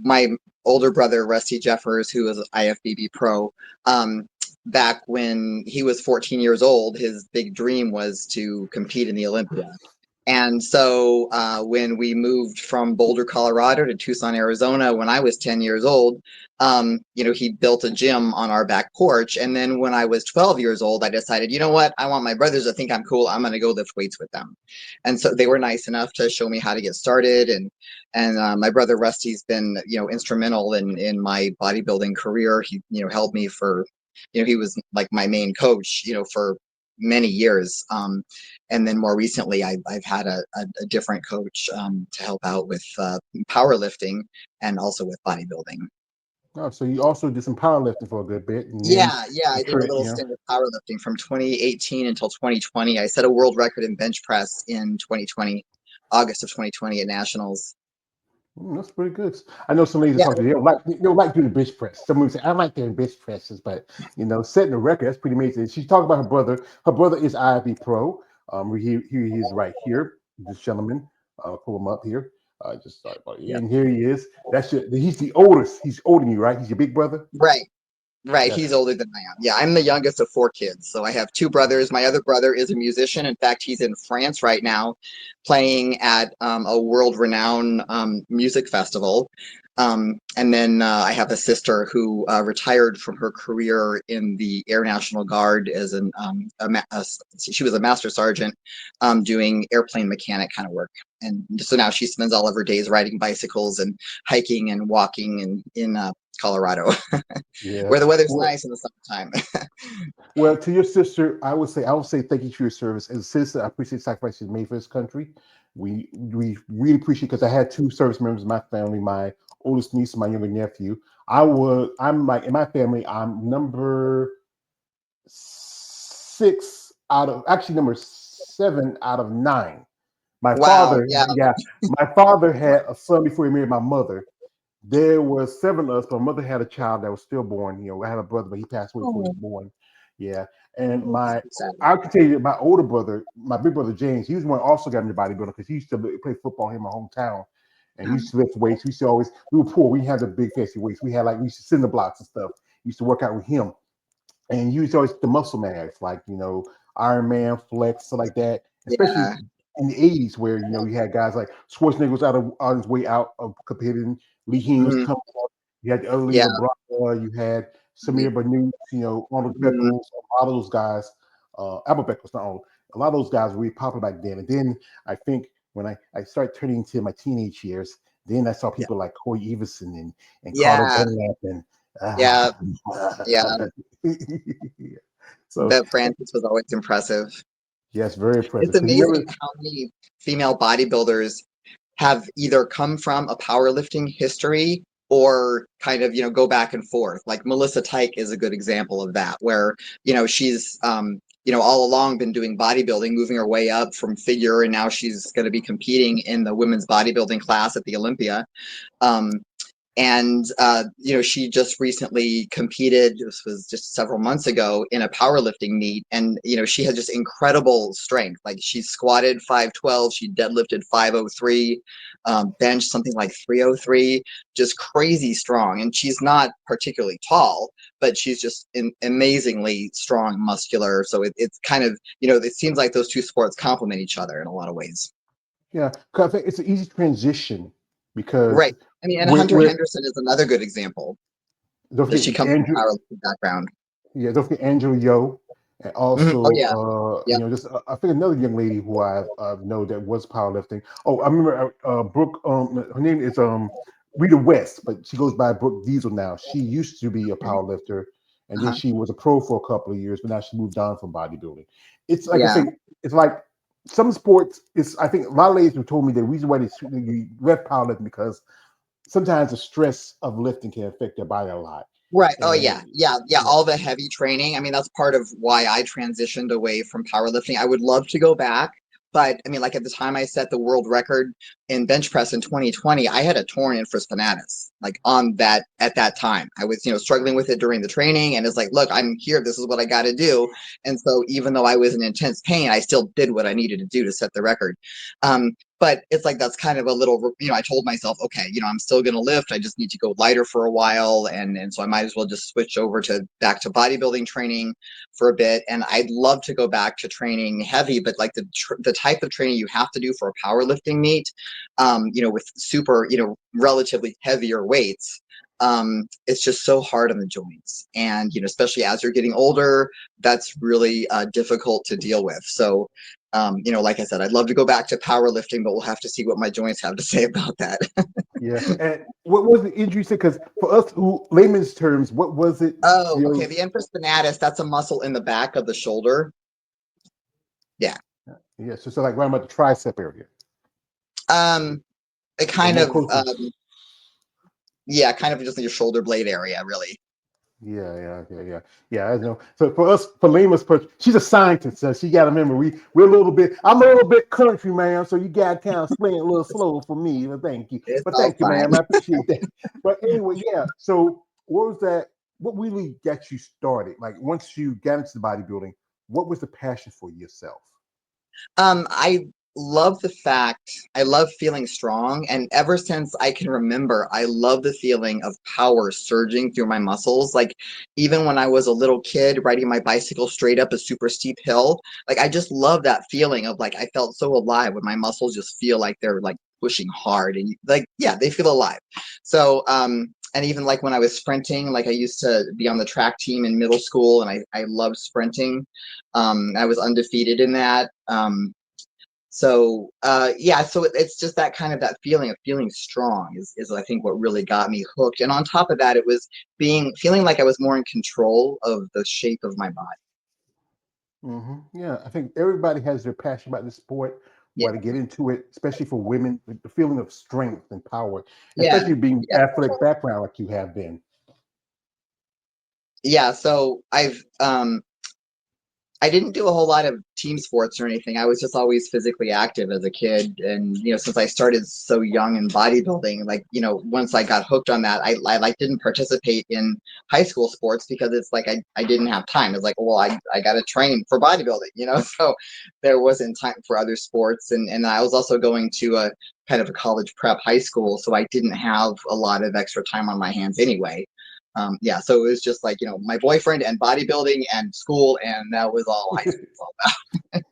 my older brother, Rusty Jeffers, who was an IFBB pro, back when he was 14 years old, his big dream was to compete in the Olympia. And so when we moved from Boulder, Colorado to Tucson, Arizona, when I was 10 years old, he built a gym on our back porch. And then when I was 12 years old, I decided, you know what? I want my brothers to think I'm cool. I'm going to go lift weights with them. And so they were nice enough to show me how to get started. And my brother Rusty's been, instrumental in my bodybuilding career. He, helped me for, he was like my main coach, for many years. And then more recently, I've had a different coach to help out with powerlifting and also with bodybuilding. Oh, so you also did some powerlifting for a good bit, and then Yeah, I did a little stint with powerlifting from 2018 until 2020. I set a world record in bench press in 2020, August of 2020 at Nationals. That's pretty good. I know some ladies talk to you. They don't like doing the bench press. Some women say, I like doing bench presses, but setting a record, that's pretty amazing. She's talking about her brother. Her brother is IFB Pro. He is right here. This gentleman. Pull him up here. Just sorry about it. Yep. And here he is. He's the oldest. He's older than you, right? He's your big brother? Right. He's older than I am. Yeah, I'm the youngest of 4 kids. So I have 2 brothers. My other brother is a musician. In fact, he's in France right now playing at a world-renowned music festival. And then I have a sister who retired from her career in the Air National Guard as she was a master sergeant doing airplane mechanic kind of work. And so now she spends all of her days riding bicycles and hiking and walking in Colorado, where the weather's nice in the summertime. Well, to your sister, I would say thank you for your service. As a sister, I appreciate the sacrifices you made for this country. We really appreciate, because I had 2 service members in my family, my oldest niece and my younger nephew. I'm like, in my family, I'm number 6 out of, actually number 7 out of 9. My father had a son before he married my mother. There was 7 of us, but my mother had a child that was stillborn. I had a brother, but he passed away before he was born. Yeah. And I can tell you, my older brother, my big brother James, he was one also got into bodybuilding, because he used to play football in my hometown. And he used to lift weights. We were poor. We didn't have the big fancy weights. We used to cinder blocks and stuff. We used to work out with him. And he was always the muscle man acts, like, Iron Man, Flex, stuff like that. Especially in the 80s, where, you had guys like Schwarzenegger was on his way out of competing. Lee Heen was coming up. You had the other Lee LeBron. You had Samir Banus, Arnold Beckles, a lot of those guys. Albert Beckles, not Arnold. A lot of those guys were really popular back then. And then I think when I started turning into my teenage years, then I saw people like Corey Everson and Carter Dunlap and So that Francis was always impressive. Yes, very impressive. It's amazing how many female bodybuilders have either come from a powerlifting history or kind of, go back and forth. Like Melissa Tyke is a good example of that, where, she's, all along been doing bodybuilding, moving her way up from figure, and now she's going to be competing in the women's bodybuilding class at the Olympia. And she just recently competed, this was just several months ago, in a powerlifting meet. And, she had just incredible strength. Like, she squatted 512, she deadlifted 503, bench something like 303, just crazy strong. And she's not particularly tall, but she's just amazingly strong, muscular. So it's kind of, it seems like those 2 sports complement each other in a lot of ways. Yeah, because I think it's an easy transition, because right. I mean, and Hunter Henderson is another good example. She comes from a powerlifting background. Yeah, don't forget Angela Yo, and also, I think another young lady who I know that was powerlifting. Oh, I remember Brooke. Her name is Rita West, but she goes by Brooke Diesel now. She used to be a powerlifter, and then she was a pro for a couple of years, but now she moved on from bodybuilding. It's like I say, it's like some sports. I think a lot of ladies have told me the reason why they left powerlifting, because sometimes the stress of lifting can affect their body a lot. Right. Oh, yeah. All the heavy training. I mean, that's part of why I transitioned away from powerlifting. I would love to go back, but I mean, like at the time I set the world record in bench press in 2020, I had a torn infraspinatus, like at that time. I was, struggling with it during the training, and it's like, look, I'm here. This is what I got to do. And so even though I was in intense pain, I still did what I needed to do to set the record. but it's like that's kind of a little, I told myself, okay, I'm still going to lift. I just need to go lighter for a while, and so I might as well just switch over to back to bodybuilding training for a bit. And I'd love to go back to training heavy, but like the type of training you have to do for a powerlifting meet, with super, relatively heavier weights. It's just so hard on the joints, and especially as you're getting older, that's really difficult to deal with. So like I said, I'd love to go back to powerlifting, but we'll have to see what my joints have to say about that. Yeah. And what was the injury? Because for us, who layman's terms, what was it? Oh, okay. The infraspinatus, that's a muscle in the back of the shoulder. Yeah. Yeah. So like right about the tricep area. It Or kind more of, close to. yeah, kind of just in your shoulder blade area, really. Yeah. I know. So for us, for Lima's person, she's a scientist, so she got to remember we're a little bit. I'm a little bit country, ma'am, so you got to kind of explain it a little slow for me. But thank you. It's But all thank you, fine. ma'am. I appreciate that. But anyway, yeah. So what was that? What really got you started? Like once you got into the bodybuilding, what was the passion for yourself? I love the fact I love feeling strong, and ever since I can remember, I love the feeling of power surging through my muscles. Like even when I was a little kid riding my bicycle straight up a super steep hill, like I just love that feeling of like I felt so alive when my muscles just feel like they're like pushing hard, and like yeah, they feel alive. So and even like when I was sprinting, like I used to be on the track team in middle school, and I loved sprinting. I was undefeated in that. Yeah, so it's just that kind of that feeling of feeling strong is I think what really got me hooked. And on top of that, it was feeling like I was more in control of the shape of my body. Yeah, I think everybody has their passion about this sport, Yeah, why to get into it, especially for women, the feeling of strength and power, yeah, especially being yeah. athletic background like you have been. Yeah, so I didn't do a whole lot of team sports or anything. I was just always physically active as a kid. And, since I started so young in bodybuilding, like, once I got hooked on that, I like didn't participate in high school sports because it's like I didn't have time. It's like, well, I got to train for bodybuilding. So there wasn't time for other sports. And I was also going to a kind of a college prep high school. So I didn't have a lot of extra time on my hands anyway. Yeah, so it was just like, my boyfriend and bodybuilding and school, and that was all high school was all about.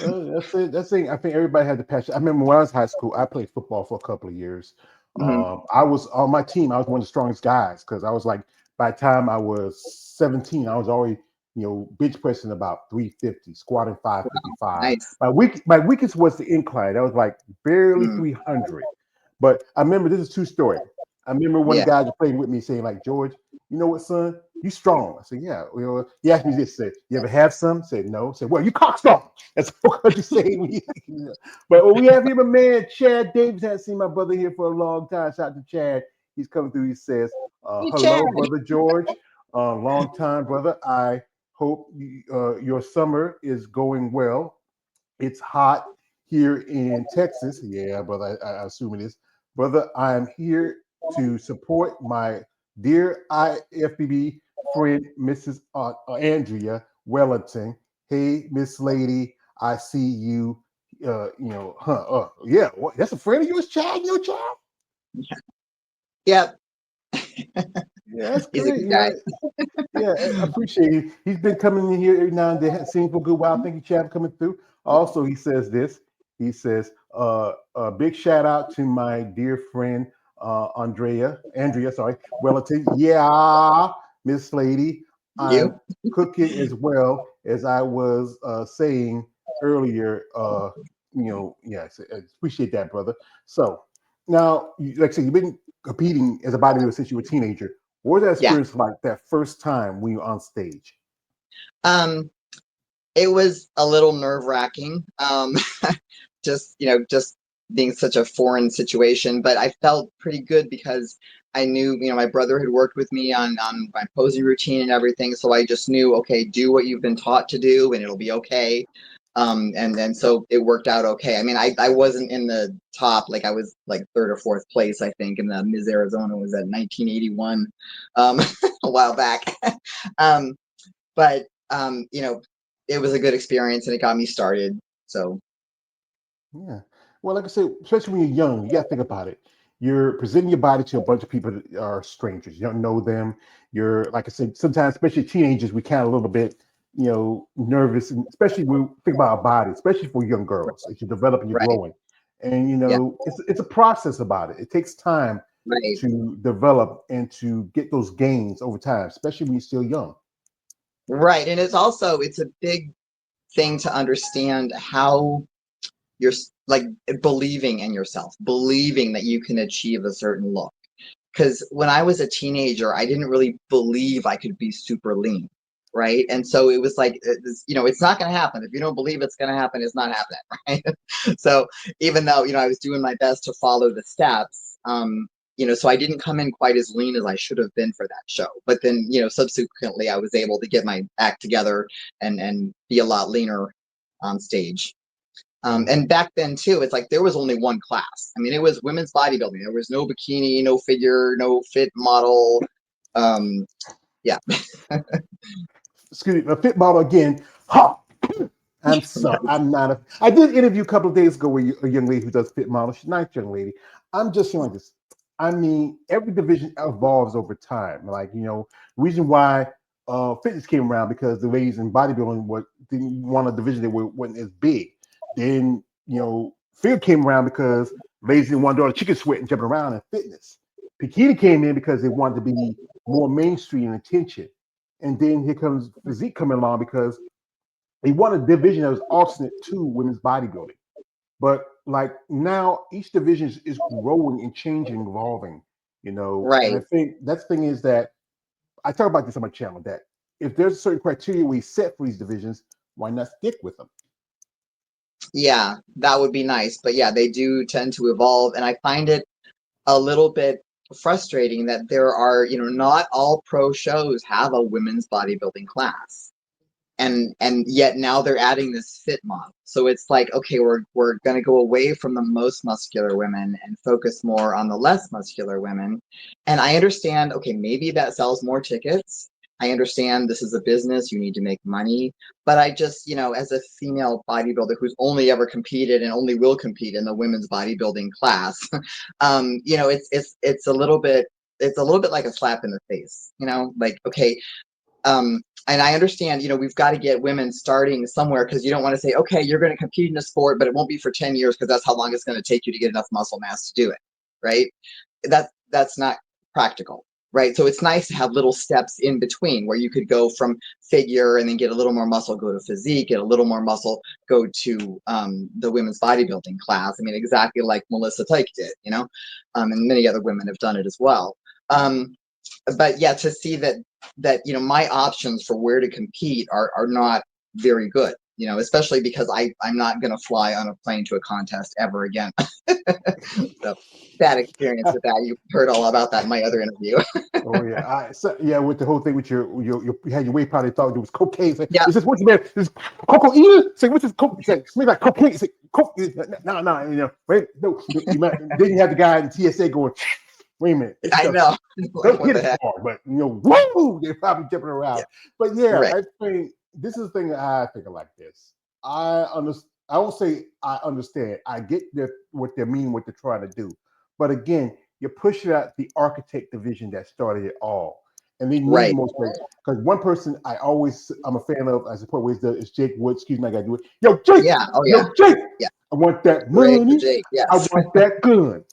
Well, that's it. That's it. I think everybody had the passion. I remember when I was in high school, I played football for a couple of years. Mhm. I was on my team. I was one of the strongest guys because I was like, by the time I was 17, I was already, bench pressing about 350, squatting 555. Nice. My weakest was the incline. That was like barely Mm, 300. But I remember this is true story. I remember one yeah. guy that played with me saying, like, George, you know what, son? You strong. I said, yeah. He asked me this, said, you ever have some? I said, no. I said, well, you cock strong. That's what you say. But we have here a man, Chad Davis. Hadn't seen my brother here for a long time. Shout out to Chad. He's coming through. He says, Hey, Chad. hello, brother George. Long time, brother. I hope your summer is going well. It's hot here in Texas. Yeah, brother, I assume it is. Brother, I am here to support my dear IFBB friend, Mrs. Andrea Wellington. Hey, Miss Lady, I see you. Yeah, that's a friend of yours, Chad. Your child? Yep. Yeah, that's He's a great. good guy. Yeah, I appreciate it. He's been coming in here every now and then, hadn't seen him for a good while. Thank you, Chad, for coming through. Also, he says this. He says, a big shout out to my dear friend Andrea, sorry, Wellington. Yeah, Miss Lady, I'm You? cooking as well as I was saying earlier. Yes, I appreciate that, brother. So now, like I said, you've been competing as a bodybuilder since you were a teenager. What was that Yeah. experience like that first time when you were on stage? Um, it was a little nerve-wracking. Just being such a foreign situation, but I felt pretty good because I knew, my brother had worked with me on my posing routine and everything, so I just knew, okay, do what you've been taught to do, and it'll be okay. And then so it worked out okay. I mean, I wasn't in the top, like I was like third or fourth place, I think, in the Ms. Arizona was at 1981, a while back. um, but it was a good experience and it got me started. So Yeah. Well, like I said, especially when you're young, you got to think about it. You're presenting your body to a bunch of people that are strangers. You don't know them. You're, like I said, sometimes, especially teenagers, we kind of a little bit, nervous, and especially when we think about our body, especially for young girls, as you're developing, you're Right. growing, and Yeah. it's a process about it. It takes time Right. to develop and to get those gains over time, especially when you're still young. Right. And it's a big thing to understand how you're like believing in yourself, believing that you can achieve a certain look. Because when I was a teenager, I didn't really believe I could be super lean, right? And so it was like, it's not going to happen. If you don't believe it's going to happen, it's not happening, right? So even though, I was doing my best to follow the steps, so I didn't come in quite as lean as I should have been for that show. But then, subsequently, I was able to get my act together and be a lot leaner on stage. And back then too, it's like there was only one class. I mean, it was women's bodybuilding. There was no bikini, no figure, no fit model. Yeah. Excuse me, a fit model again. Ha! I'm sorry. I'm not a. I did interview a couple of days ago with a young lady who does fit model. She's a nice young lady. I'm just saying this. I mean, every division evolves over time. Like, reason why fitness came around because the ladies in bodybuilding didn't want a division that wasn't as big. Then, field came around because ladies didn't want to do all the chicken sweat and jumping around in fitness. Bikini came in because they wanted to be more mainstream and attention. And then here comes physique coming along because they want a division that was alternate to women's bodybuilding. But like now, each division is growing and changing, evolving, And I Right. think that's the thing is that I talk about this on my channel that if there's a certain criteria we set for these divisions, why not stick with them? Yeah, that would be nice. But yeah, they do tend to evolve. And I find it a little bit frustrating that there are, not all pro shows have a women's bodybuilding class. And yet now they're adding this fit model. So it's like, okay, we're going to go away from the most muscular women and focus more on the less muscular women. And I understand, okay, maybe that sells more tickets. I understand this is a business, you need to make money, but I just, as a female bodybuilder who's only ever competed and only will compete in the women's bodybuilding class, it's a little bit like a slap in the face, like, okay, and I understand, we've got to get women starting somewhere because you don't want to say, okay, you're going to compete in a sport, but it won't be for 10 years because that's how long it's going to take you to get enough muscle mass to do it, right? That's not practical, right? So it's nice to have little steps in between where you could go from figure and then get a little more muscle, go to physique, get a little more muscle, go to the women's bodybuilding class. I mean, exactly like Melissa Tyke did, and many other women have done it as well. But yeah, to see that my options for where to compete are not very good, especially because I'm not going to fly on a plane to a contest ever again. So bad experience with that. You heard all about that in my other interview. Oh yeah, yeah. With the whole thing with you had your weight probably thought it was cocaine. Say, Yeah, is this what's the matter? Is cocaine? Say what's this coke? Say smell like cocaine. Say coke. No. Wait, no. Then you have the guy in TSA going, wait a minute, this I stuff know. Like, don't what hit the it heck? hard, but woo, they're probably jumping Yeah, around. But yeah, right. I think this is the thing that I think of like this. I understand. I won't say I understand. I get what they mean, what they're trying to do. But again, you're pushing out the architect division that started it all, and they need Right. more space. Because one person I'm a fan of, I support ways is Jake Wood. Excuse me, I gotta do it. Yo, Jake. Yeah. Oh Yo, yeah. Jake. Yeah. I want that Hooray for money. Jake. I Yes. want that gun.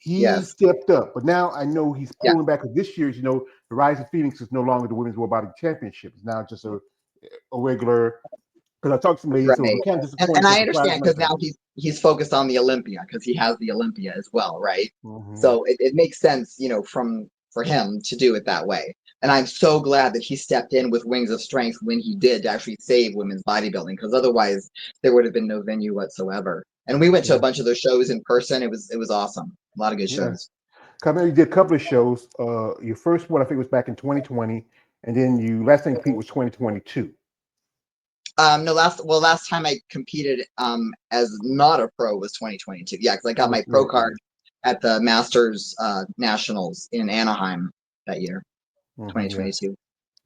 He Yes. stepped up, but now I know he's Yeah. pulling back. This year's, the Rise of Phoenix is no longer the Women's World Body Championship. It's now just a regular. Because I talked to some ladies, so we Right. can't And disappoint I such a prize understand money because thing. now he's focused on the Olympia because he has the Olympia as well, right? Mm-hmm. So it makes sense, for him to do it that way. And I'm so glad that he stepped in with Wings of Strength when he did to actually save women's bodybuilding, because otherwise there would have been no venue whatsoever. And we went to a Yeah, bunch of those shows in person. It was awesome. A lot of good yeah. shows. Come you did a couple of shows. Your first one I think was back in 2020, and then you last thing Pete was 2022. No, last time I competed as not a pro was 2022. Yeah, because I got my pro Okay. card at the Masters Nationals in Anaheim that year, Mm-hmm, yeah. 2022.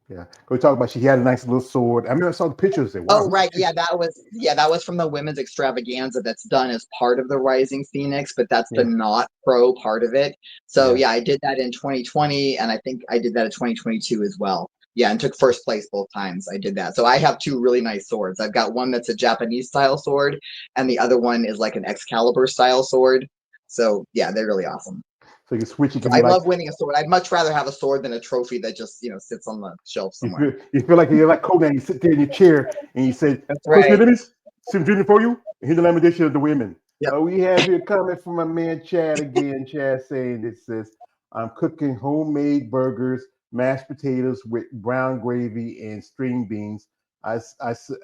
Yeah. We talk about she had a nice little sword. I remember I saw the pictures there. Wow, Oh, who's right. Yeah, that was from the women's extravaganza that's done as part of the Rising Phoenix, but that's the yeah, not pro part of it. So yeah. yeah, I did that in 2020, and I think I did that in 2022 as well. Yeah, and took first place both times I did that. So I have two really nice swords. I've got one that's a Japanese style sword, and the other one is like an Excalibur style sword. So yeah, they're really awesome. So you can switch. It So can be I like love winning a sword. I'd much rather have a sword than a trophy that just, sits on the shelf somewhere. you feel like you're like Conan. You sit there in your chair and you say, That's "First right. enemies, some junior for you." And here's the lamentation of the women. Yep. We have here comment from my man Chad again. Chad saying it says, "I'm cooking homemade burgers, mashed potatoes with brown gravy and string beans. I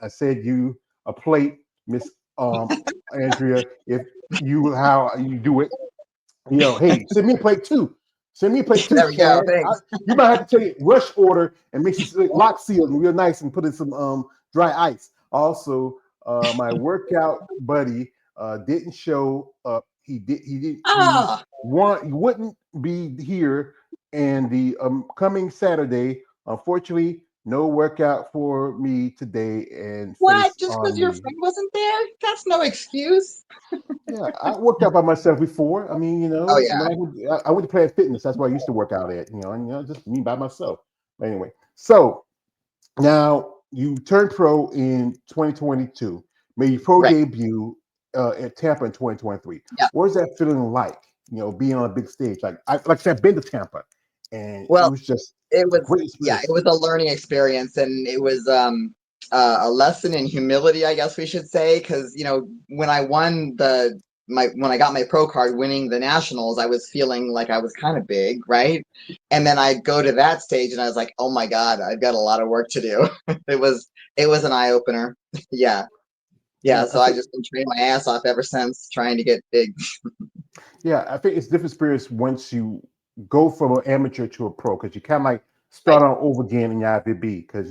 said you a plate, Miss Andrea. If you how you do it, hey, send me a plate too. Send me a plate too, There we go. Chad. Thanks. You might have to take rush order and make it lock sealed and real nice and put in some dry ice. Also, my workout buddy didn't show up. He Ah, wouldn't be here. And the coming Saturday, unfortunately, no workout for me today and what? face Just because on your me. friend wasn't there? That's no excuse. Yeah, I worked out by myself before. I mean, Oh when yeah. I went to Planet Fitness, that's where I used to work out at. And just me by myself. But anyway, so now you turned pro in 2022, made your pro Right. debut at Tampa in 2023. Yeah. What is that feeling like? Being on a big stage. Like I said, I've been to Tampa, and it Well, was just it a was great yeah, it experience. was a learning experience, and it was a lesson in humility, I guess we should say, because when I won when I got my pro card, winning the nationals, I was feeling like I was kind of big, right? And then I go to that stage, and I was like, oh my God, I've got a lot of work to do. It was an eye opener. Yeah. Yeah, Yeah, I so I think just been training my ass off ever since trying to get big. Yeah, I think it's a different experience once you go from an amateur to a pro because you kind of like Right, start on over again in your IFBB because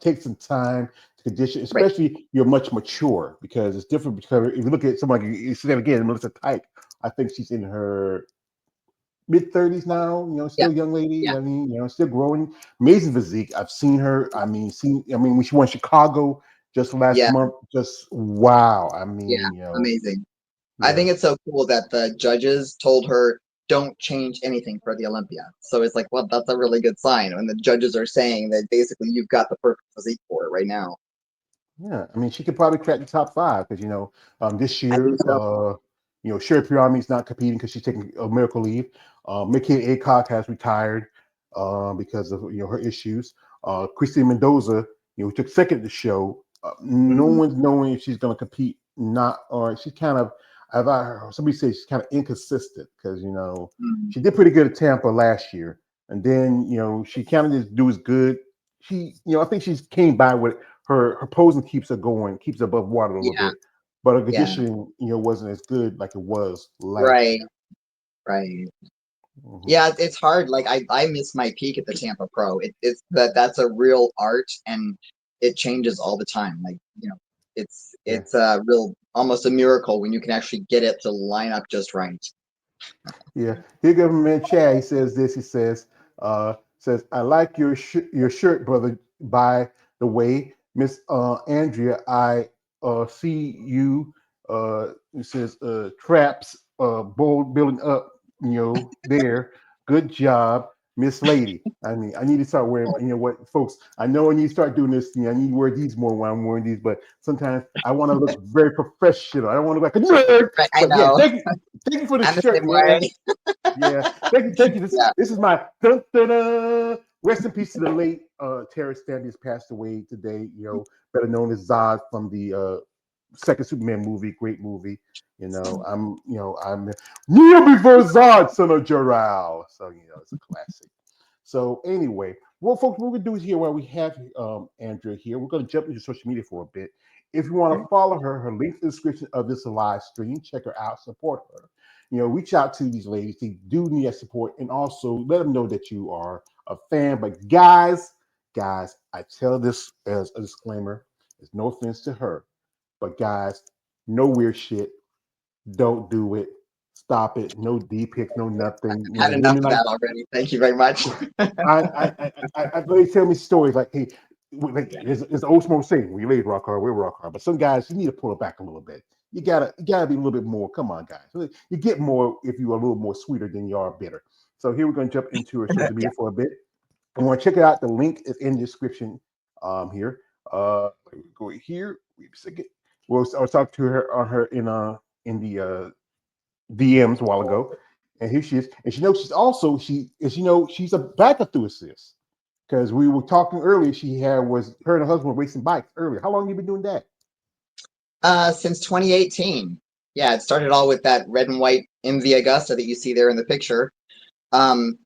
take some time to condition, right. especially you're much mature because it's different. Because if you look at someone like you said again, Melissa Tyke, I think she's in her mid 30s now. Yeah, Still a young lady. yeah, I mean, still growing, amazing physique. I've seen her. I mean, when she won Chicago just last yeah, month, just wow. I yeah. mean, Amazing. I yeah. think it's so cool that the judges told her don't change anything for the Olympia. So it's like, well, that's a really good sign. And the judges are saying that basically you've got the perfect physique for it right now. Yeah, I mean, she could probably crack the top five because this I year, think so. Sherry Pirami's not competing because she's taking a medical leave. Mickey Acock has retired because of her issues. Christine Mendoza, took second at the show. No Mm, one's knowing if she's going to compete. Not or she's kind of. I've I heard somebody say she's kind of inconsistent because mm. she did pretty good at Tampa last year, and then she kind of didn't do as good. She I think she's came by with her posing keeps her going, keeps her above water a little Yeah, bit, but her yeah. conditioning, wasn't as good like it was last Right, year. right. Mhm. Yeah, it's hard. Like I miss my peak at the Tampa Pro. That's a real art, and it changes all the time. Like, it's Yeah, it's a real almost a miracle when you can actually get it to line up just right. yeah. Here, government Chad. He says this. He says I like your shirt, brother. By the way, Miss Andrea, I see you. It says traps bold building up. There. Good job, Miss Lady. I mean, I need to start wearing. You know what, folks? I know when you start doing this, I need to wear these more when I'm wearing these. But sometimes I want to look very professional. I don't want to look like a nerd. Right, I But yeah, know. thank you for the I'm the shirt, same way. man. Yeah, thank you. Yeah. This is my dun, dun, dun. Rest in peace to the late Terrence Standish passed away today. Better known as Zod from the second Superman movie, great movie. I'm Kneel before Zod, son of Jor-El. So it's a classic. So anyway, well, folks, what we do is here while we have Andrea here, we're going to jump into social media for a bit. If you want to follow her, her link in the description of this live stream. Check her out, support her. Reach out to these ladies. They do need that support, and also let them know that you are a fan. But guys, I tell this as a disclaimer. It's no offense to her, but guys, no weird shit. Don't do it. Stop it. No D pics, no nothing. You know, Had enough women of like that already. Thank you very much. they tell me stories like, hey, like, it's old smoke saying, we laid rock hard, we're rock hard. But some guys, you need to pull it back a little bit. You gotta be a little bit more. Come on, guys. You get more if you're a little more sweeter than you are bitter. So here we're gonna jump into our social Yeah. media for a bit. I want to check it out. The link is in the description here. Go here. Wait a second. I was talking to her on her in the DMs a while ago, and here she is. And she knows she's a backup through assist because we were talking earlier. Her and her husband were racing bikes earlier. How long have you been doing that? Since 2018. Yeah, it started all with that red and white MV Augusta that you see there in the picture. Um,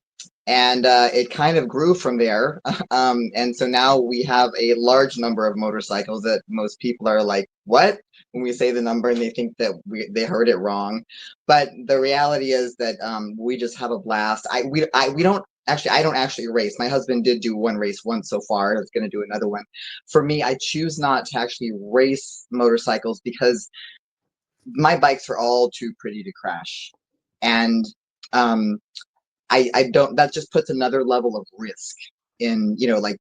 and it kind of grew from there. And so now we have a large number of motorcycles that most people are like, what? When we say the number and they think that they heard it wrong. But the reality is that we just have a blast. We don't actually, I don't actually race. My husband did do one race once so far. He's going to do another one. For me, I choose not to actually race motorcycles because my bikes are all too pretty to crash. And um, I don't, that just puts another level of risk in, like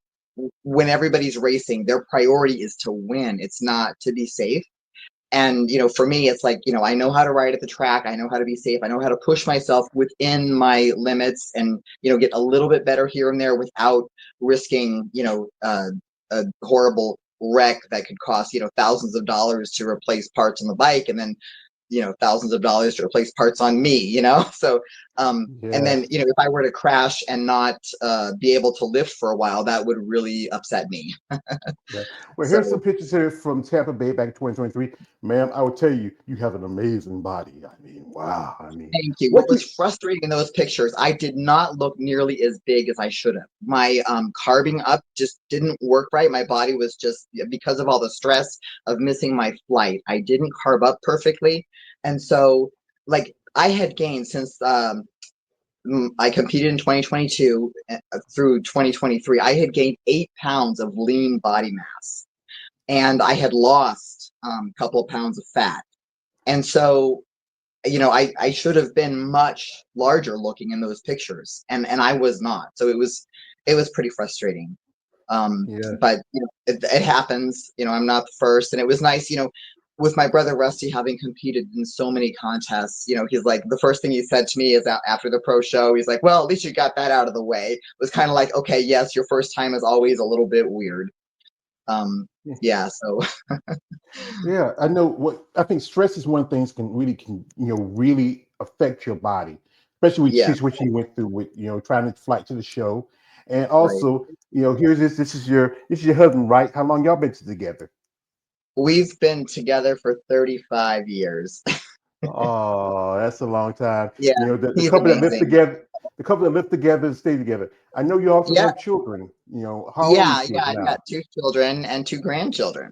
when everybody's racing, their priority is to win. It's not to be safe. And, for me, it's like, I know how to ride at the track. I know how to be safe. I know how to push myself within my limits and, get a little bit better here and there without risking, a horrible wreck that could cost, thousands of dollars to replace parts on the bike. And then thousands of dollars to replace parts on me, so and Yeah. then if I were to crash and not be able to lift for a while, that would really upset me. Yeah. Well, here's some So pictures here from Tampa Bay back in 2023. Ma'am, I would tell you, you have an amazing body. I mean, wow. I mean, thank you. what What do was frustrating in those pictures, I did not look nearly as big as I should have. My carbing up just didn't work right. My body was just, because of all the stress of missing my flight, I didn't carb up perfectly. And so, like, I had gained since I competed in 2022 through 2023. I had gained 8 pounds of lean body mass, and I had lost a couple of pounds of fat. And so, I should have been much larger looking in those pictures, and I was not. So it was pretty frustrating. Yeah. But it happens. I'm not the first, and it was nice. With my brother Rusty having competed in so many contests, he's like, the first thing he said to me is after the pro show, he's like, well, at least you got that out of the way. It was kind of like, okay, yes, your first time is always a little bit weird. Yeah, so Yeah, I know what I think stress is one of the things can really affect your body, especially with the yeah, situation you went through with trying to fly to the show. And right. also, here's this is your husband, right? How long y'all been together? We've been together for 35 years. Oh, that's a long time. Yeah, The he's couple that live amazing. together, the couple that live together and stay together. I know you also Yeah, have children. How old are your yeah, yeah. kids I've got now? 2 children and 2 grandchildren.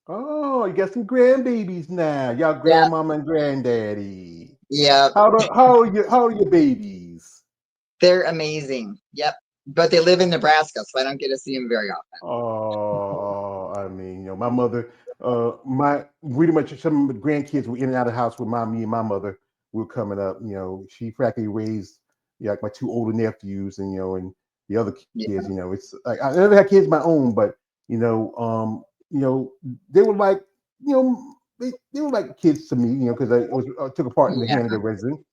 Oh, you got some grandbabies now. Y'all Yeah, grandmama and granddaddy. yeah. How old are your babies? They're amazing. Yep. But they live in Nebraska, so I don't get to see them very often. Oh, I mean, my mother, my pretty much some of the grandkids were in and out of the house with me and my mother. We were coming up. She practically raised like my two older nephews, and the other Yeah, kids. It's like I never had kids of my own, but they were like, they were like kids to me, because I took a part in the yeah. hand of the resident.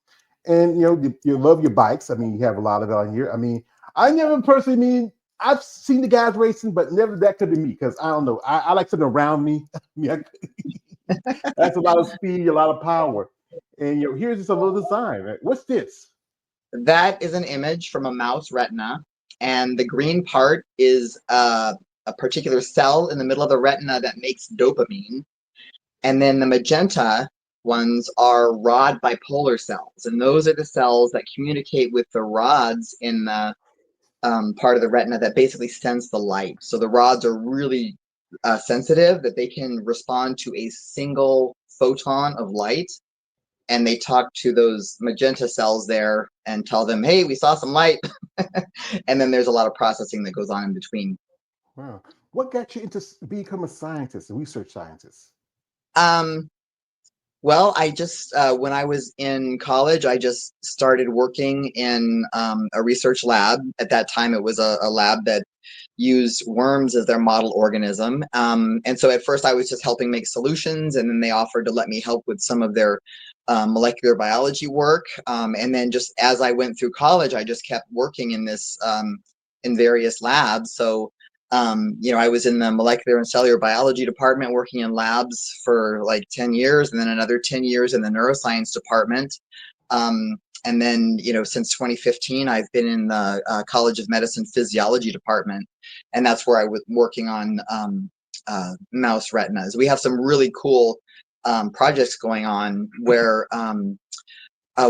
And you love your bikes. I mean, you have a lot of it on here. I mean, I never personally mean I've seen the guys racing, but never that could be me because I don't know. I like something around me. Yeah, that's a lot of speed, a lot of power. And here's just a little design. Right? What's this? That is an image from a mouse retina, and the green part is a particular cell in the middle of the retina that makes dopamine, and then the magenta ones are rod bipolar cells, and those are the cells that communicate with the rods in the part of the retina that basically sends the light. So the rods are really sensitive that they can respond to a single photon of light, and they talk to those magenta cells there and tell them, hey, we saw some light. And then there's a lot of processing that goes on in between. Wow. What got you into become a scientist, a research scientist? Um, Well, I just when I was in college, I just started working in a research lab. At that time, it was a lab that used worms as their model organism. And so at first, I was just helping make solutions, and then they offered to let me help with some of their molecular biology work. And then just as I went through college, I just kept working in this in various labs. So I was in the molecular and cellular biology department working in labs for like 10 years, and then another 10 years in the neuroscience department. And then, since 2015, I've been in the College of Medicine physiology department, and that's where I was working on mouse retinas. We have some really cool projects going on where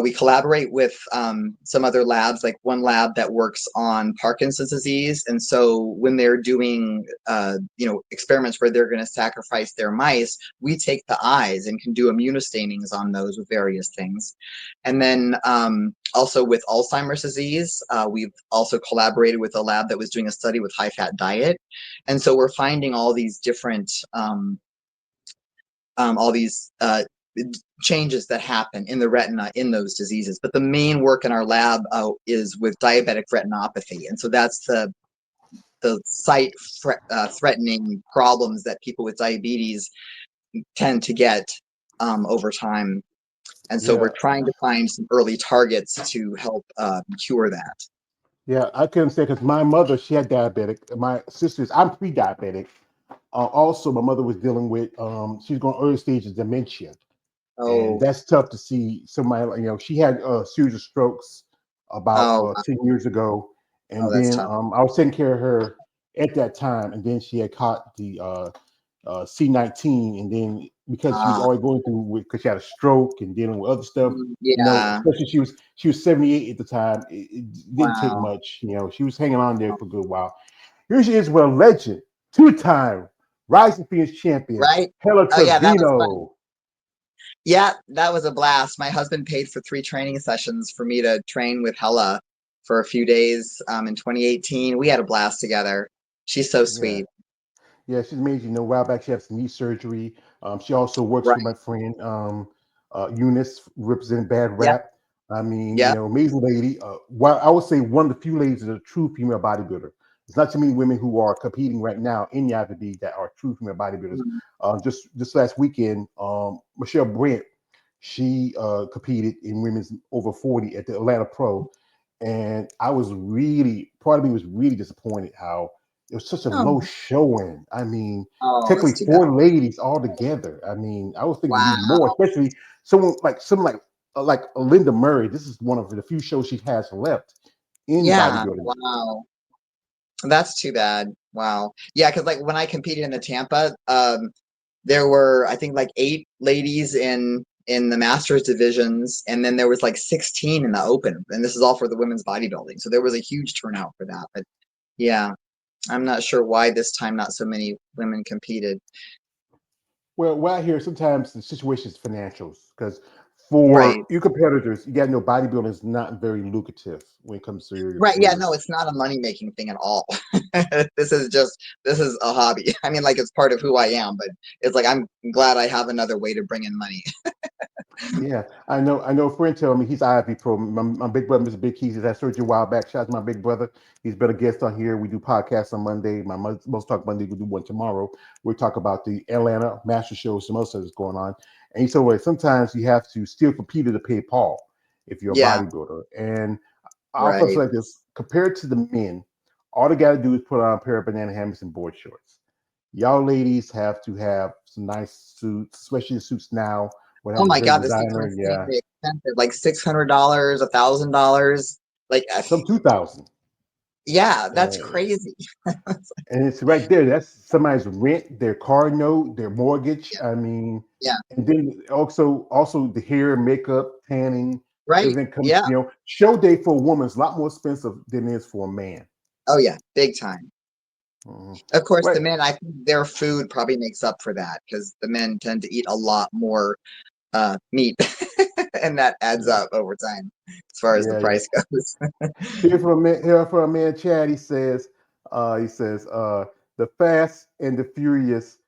we collaborate with some other labs, like one lab that works on Parkinson's disease. And so when they're doing, experiments where they're going to sacrifice their mice, we take the eyes and can do immunostainings on those with various things. And then also with Alzheimer's disease, we've also collaborated with a lab that was doing a study with high-fat diet. And so we're finding all these different all these changes that happen in the retina in those diseases. But the main work in our lab is with diabetic retinopathy. And so that's the sight threatening problems that people with diabetes tend to get over time. And so we're trying to find some early targets to help cure that. Yeah, I couldn't say because my mother, she had diabetic. My sisters, I'm pre-diabetic. Also, my mother was dealing with, she's going early stages of dementia. And Oh, that's tough to see somebody, she had a series of strokes about oh, 10 years ago. And that's then tough. I was taking care of her at that time. And then she had caught the C19. And then because she was already going through, because she had a stroke and dealing with other stuff, Yeah. especially she was 78 at the time. It didn't take Wow. much. She was hanging on there for a good while. Here she is with a legend, two-time Rising Phoenix champion, Right? Hella Oh, yeah, that was fun. Trevino. Yeah, that was a blast. My husband paid for 3 training sessions for me to train with Hella for a few days in 2018. We had a blast together. She's so Yeah. sweet. Yeah, she's amazing. A while back, she had some knee surgery. She also works Right. with my friend Eunice, representing Bad Yep. Rap. I mean, Yep. amazing lady. Well, I would say one of the few ladies that are a true female bodybuilder. There's not too many women who are competing right now in the IFBB that are true female bodybuilders. Mhm. Just last weekend, Michelle Brent, she competed in women's over 40 at the Atlanta Pro, and part of me was really disappointed how it was such a Oh, low showing. I mean, oh, that's technically too bad. 4 ladies all together. I mean, I was thinking we need more, Wow. especially someone like Linda Murray. This is one of the few shows she has left in Yeah. bodybuilding. Wow. That's too bad. Wow. Yeah, because like when I competed in the Tampa, there were I think like 8 ladies in the masters divisions, and then there was like 16 in the open, and this is all for the women's bodybuilding. So there was a huge turnout for that. But yeah, I'm not sure why this time not so many women competed. Well, right here, sometimes the situation is financials because for Right. you competitors, you got to know bodybuilding is not very lucrative when it comes to your Right. Yeah, career. no, it's not a money-making thing at all. This is a hobby. I mean, like it's part of who I am, but it's like I'm glad I have another way to bring in money. Yeah, I know. I know. A friend told me he's IFB pro. My big brother, Mr. Big Keys, had surgery a while back. Shout out to my big brother. He's been a guest on here. We do podcasts on Monday. My most talk Monday. We do one tomorrow. We talk about the Atlanta Master Show, some other stuff that's going on. And he said, "Well, sometimes you have to still compete to pay Paul if you're a Yeah, bodybuilder." And I often right. feel like this compared to the men, all they got to do is put on a pair of banana hammocks and board shorts. Y'all ladies have to have some nice suits, especially the suits now would Oh have a my great God, the suits are designer. Yeah, insanely expensive, like $600, $1,000. Like, some 2,000, yeah, that's and, crazy. and it's right there. That's somebody's rent, their car note, their mortgage. Yeah, I mean, yeah, and then also the hair, makeup, tanning, right. everything comes. Yeah. Show day for a woman is a lot more expensive than it is for a man. Oh yeah, big time. Mhm. Of course, the Right. men, I think their food probably makes up for that because the men tend to eat a lot more meat, and that adds Yeah. up over time as far as the Yeah. Yeah. price goes. Here for a man, Chad. He says, the Fast and the Furious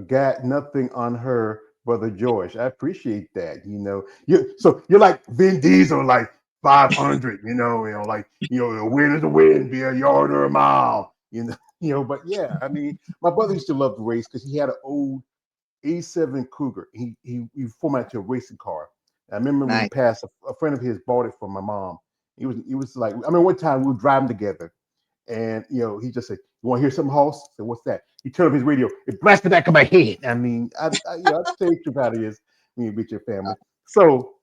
got nothing on her Brother George. I appreciate that. You're like Vin Diesel, like 500. A win is a win, be a yard or a mile. But yeah, I mean, my brother used to love to race because he had an old '87 Cougar. He formatted to a racing car. I remember when he Nice. passed, a friend of his bought it for my mom. He was like, I mean, one time we were driving together, and he just said, "You want to hear something, Hoss?" I said, "What's that?" He turned up his radio. It blasted the back of my head. I mean, I'll tell you how it is when you meet your family. So,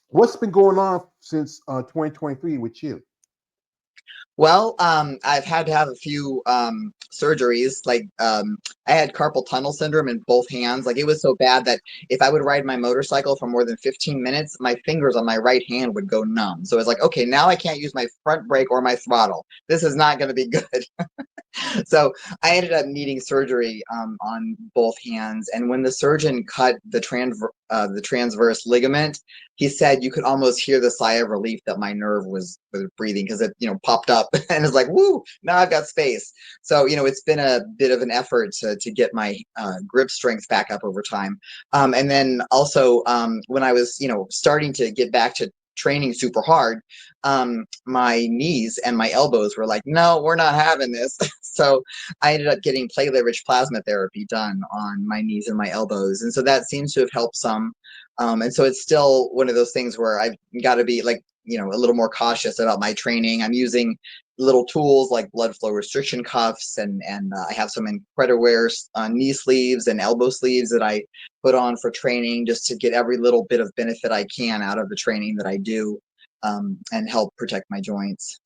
what's been going on since 2023 with you? Well, I've had to have a few surgeries. Like, I had carpal tunnel syndrome in both hands. Like, it was so bad that if I would ride my motorcycle for more than 15 minutes, my fingers on my right hand would go numb. So it's like, okay, now I can't use my front brake or my throttle. This is not going to be good. So I ended up needing surgery on both hands. And when the surgeon cut the transverse ligament, he said you could almost hear the sigh of relief that my nerve was breathing because it popped up and it's like, woo, now I've got space. So it's been a bit of an effort to get my grip strength back up over time. And then also when I was starting to get back to training super hard, my knees and my elbows were like, no, we're not having this. So I ended up getting platelet-rich plasma therapy done on my knees and my elbows, and so that seems to have helped some. And so it's still one of those things where I've got to be like, a little more cautious about my training. I'm using little tools like blood flow restriction cuffs, and I have some Incrediwear knee sleeves and elbow sleeves that I put on for training just to get every little bit of benefit I can out of the training that I do, and help protect my joints.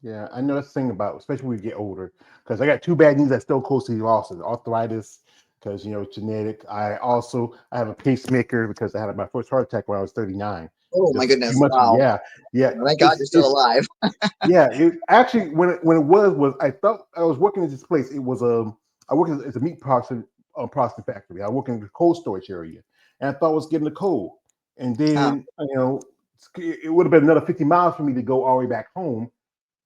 Yeah, I know that's the thing about, especially when we get older, because I got two bad knees that still close to the arthritis, because it's genetic. I have a pacemaker because I had my first heart attack when I was 39. Oh my Just a few goodness! months. Wow! Yeah, yeah. Thank God you're It's still it's alive. yeah. It actually when it was I thought I was working at this place. It was I work as a meat processing factory. I work in the cold storage area, and I thought I was getting a cold, and Oh, then it would have been another 50 miles for me to go all the way back home,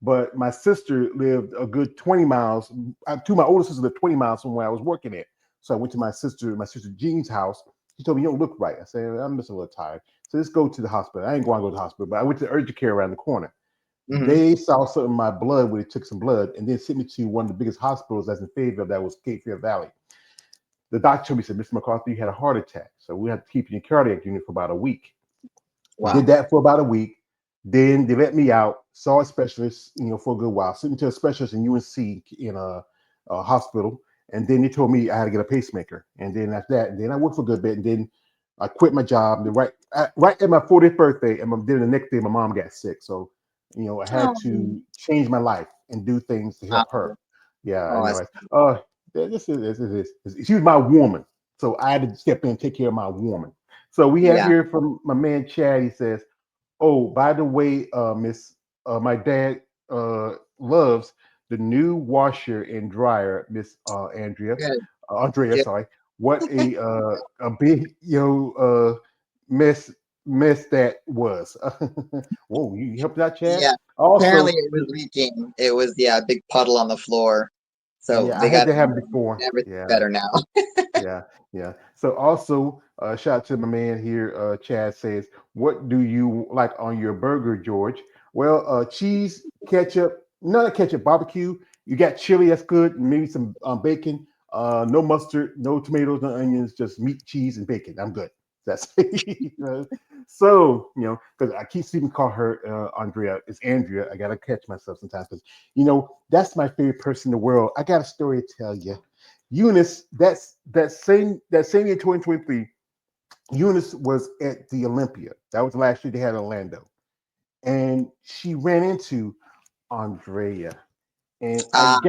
but my sister lived a good 20 miles. Two of my older sisters lived 20 miles from where I was working at. So I went to my sister Jean's house. She told me, "You don't look right." I said, "I'm just a little tired. So let's go to the hospital." I ain't going to go to the hospital, but I went to urgent care around the corner. hmm. They saw something in my blood where they took some blood and then sent me to one of the biggest hospitals that's in Fayetteville, that was Cape Fear Valley. The doctor told me, said, "Mr. McCarthy, you had a heart attack. So we had to keep you in the cardiac unit for about a week." Did Wow. that for about a week. Then they let me out, saw a specialist, for a good while, sent me to a specialist in UNC in a hospital. And then they told me I had to get a pacemaker. And then after that, then I worked for a good bit. And then I quit my job. Right at my 40th birthday, and then the next day, my mom got sick. So, I had Oh, to change my life and do things to help her. wow. Yeah, I Oh, I know. see. She was my woman. So I had to step in and take care of my woman. So we have Yeah. here from my man Chad. He says, "Oh, by the way, Miss, my dad loves the new washer and dryer, Miss Good. Andrea. Good. Sorry, what a big mess that was." Whoa, you helped out, Chad. Yeah. Apparently Also, it was leaking. It was, yeah, a big puddle on the floor. So yeah, I they had got that happen before. everything Yeah, better now. yeah, yeah. So also, shout out to my man here. Chad says, "What do you like on your burger, George?" Well, cheese, ketchup, none of ketchup, barbecue. You got chili, that's good. Maybe some bacon. No mustard, no tomatoes, no onions, just meat, cheese, and bacon. I'm good. That's so because I keep seeing call her Andrea. It's Andrea. I gotta catch myself sometimes because that's my favorite person in the world. I got a story to tell you. Eunice, that same year, 2023, Eunice was at the Olympia. That was the last year they had in Orlando. And she ran into Andrea. And I Uh, guess